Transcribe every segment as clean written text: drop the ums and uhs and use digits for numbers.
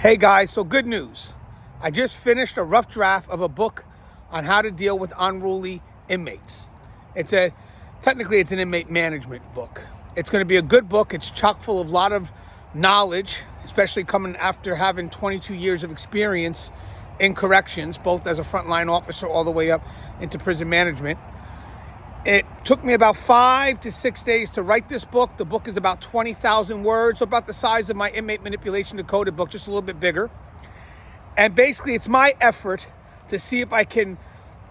Hey guys, so good news. I just finished a rough draft of a book on how to deal with unruly inmates. Technically it's an inmate management book. It's going to be a good book. It's chock full of a lot of knowledge, especially coming after having 22 years of experience in corrections, both as a frontline officer all the way up into prison management. It took me about 5 to 6 days to write this book. The book is about 20,000 words, so about the size of my Inmate Manipulation Decoded book, just a little bit bigger. And basically, it's my effort to see if I can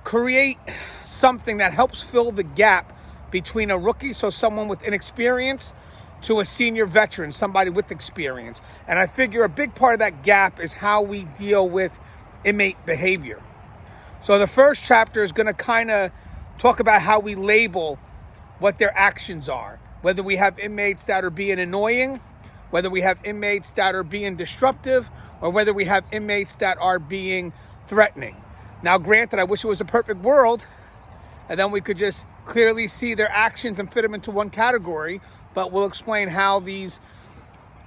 create something that helps fill the gap between a rookie, so someone with inexperience, to a senior veteran, somebody with experience. And I figure a big part of that gap is how we deal with inmate behavior. So the first chapter is going to kind of talk about how we label what their actions are, whether we have inmates that are being annoying, whether we have inmates that are being disruptive, or whether we have inmates that are being threatening. Now, granted, I wish it was a perfect world, and then we could just clearly see their actions and fit them into one category, but we'll explain how these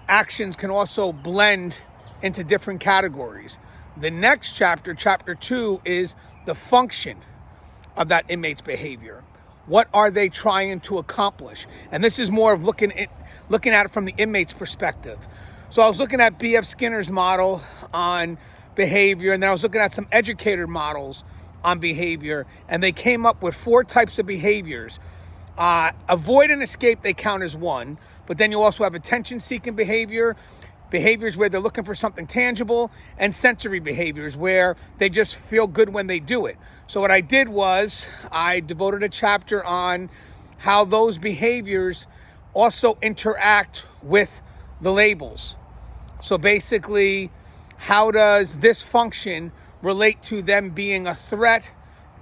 actions can also blend into different categories. The next chapter, chapter 2, is the function of that inmate's behavior. What are they trying to accomplish? And this is more of looking at it from the inmate's perspective. So I was looking at B.F. Skinner's model on behavior, and then I was looking at some educator models on behavior, and they came up with 4 types of behaviors. Avoid and escape, they count as one, but then you also have attention-seeking behavior, behaviors where they're looking for something tangible, and sensory behaviors where they just feel good when they do it. So what I did was I devoted a chapter on how those behaviors also interact with the labels. So basically, how does this function relate to them being a threat,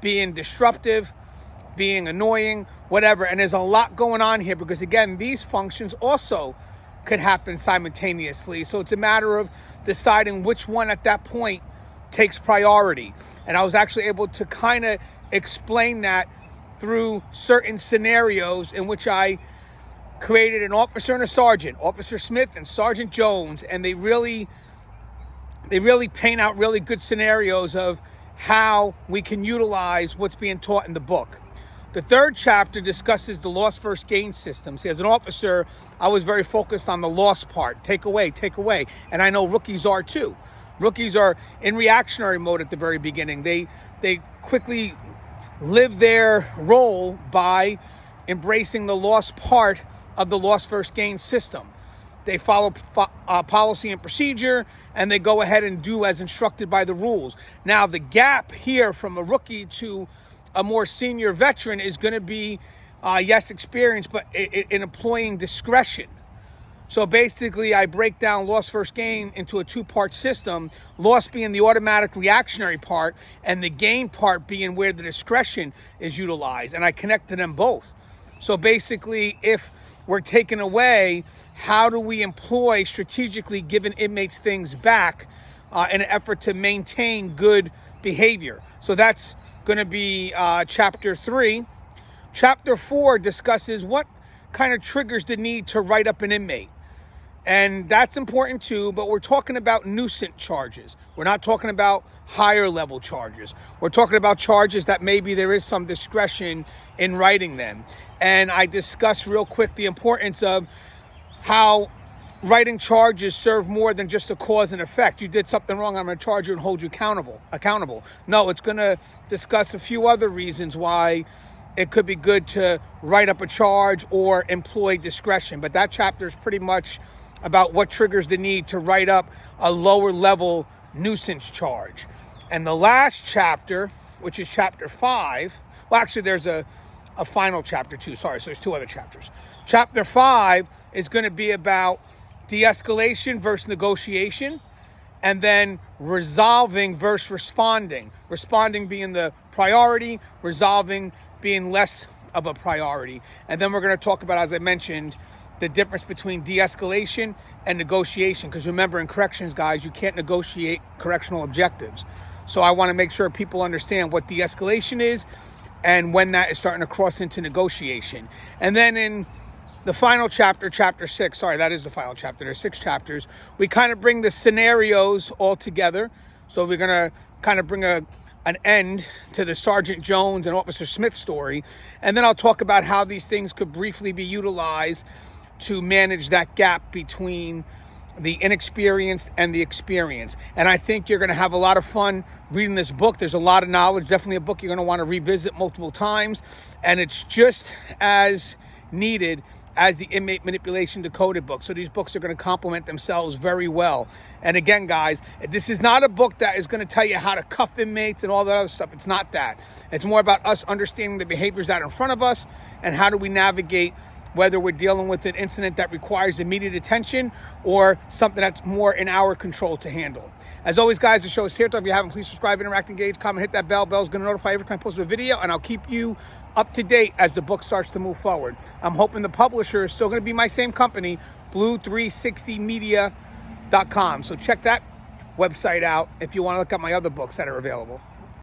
being disruptive, being annoying, whatever. And there's a lot going on here because, again, these functions also could happen simultaneously. So it's a matter of deciding which one at that point takes priority. And I was actually able to kind of explain that through certain scenarios in which I created an officer and a sergeant, Officer Smith and Sergeant Jones, and they really paint out really good scenarios of how we can utilize what's being taught in the book. The third chapter discusses the loss versus gain system. See, as an officer, I was very focused on the loss part. Take away. And I know rookies are too. Rookies are in reactionary mode at the very beginning. They quickly live their role by embracing the loss part of the loss versus gain system. They follow policy and procedure, and they go ahead and do as instructed by the rules. Now, the gap here from a rookie to a more senior veteran is going to be, yes, experience, but in employing discretion. So basically, I break down loss versus gain into a 2-part system, loss being the automatic reactionary part, and the gain part being where the discretion is utilized. And I connected them both. So basically, if we're taken away, how do we employ strategically giving inmates things back in an effort to maintain good behavior? So that's going to be chapter 3. Chapter 4 discusses what kind of triggers the need to write up an inmate. And that's important too, but we're talking about nuisance charges. We're not talking about higher level charges. We're talking about charges that maybe there is some discretion in writing them. And I discuss real quick the importance of how writing charges serve more than just a cause and effect. You did something wrong, I'm going to charge you and hold you accountable. No, it's going to discuss a few other reasons why it could be good to write up a charge or employ discretion. But that chapter is pretty much about what triggers the need to write up a lower level nuisance charge. And the last chapter, which is chapter 5, well, actually there's a final chapter too, sorry, so there's 2 other chapters. Chapter 5 is going to be about de-escalation versus negotiation, and then resolving versus responding. Responding being the priority, resolving being less of a priority. And then we're going to talk about, as I mentioned, the difference between de-escalation and negotiation. Because remember, in corrections, guys, you can't negotiate correctional objectives. So I want to make sure people understand what de-escalation is and when that is starting to cross into negotiation. And then in the final chapter, chapter 6, sorry, that is the final chapter. There's 6 chapters. We kind of bring the scenarios all together. So we're going to kind of bring an end to the Sergeant Jones and Officer Smith story. And then I'll talk about how these things could briefly be utilized to manage that gap between the inexperienced and the experienced. And I think you're going to have a lot of fun reading this book. There's a lot of knowledge, definitely a book you're going to want to revisit multiple times. And it's just as needed as the Inmate Manipulation Decoded book. So these books are going to complement themselves very well. And again, guys, this is not a book that is going to tell you how to cuff inmates and all that other stuff. It's not that. It's more about us understanding the behaviors that are in front of us and how do we navigate whether we're dealing with an incident that requires immediate attention or something that's more in our control to handle. As always, guys, the show is here. If you haven't, please subscribe, interact, engage, comment, hit that bell. Bell's going to notify every time I post a video, and I'll keep you up to date as the book starts to move forward. I'm hoping the publisher is still going to be my same company, blue360media.com. So check that website out if you want to look at my other books that are available.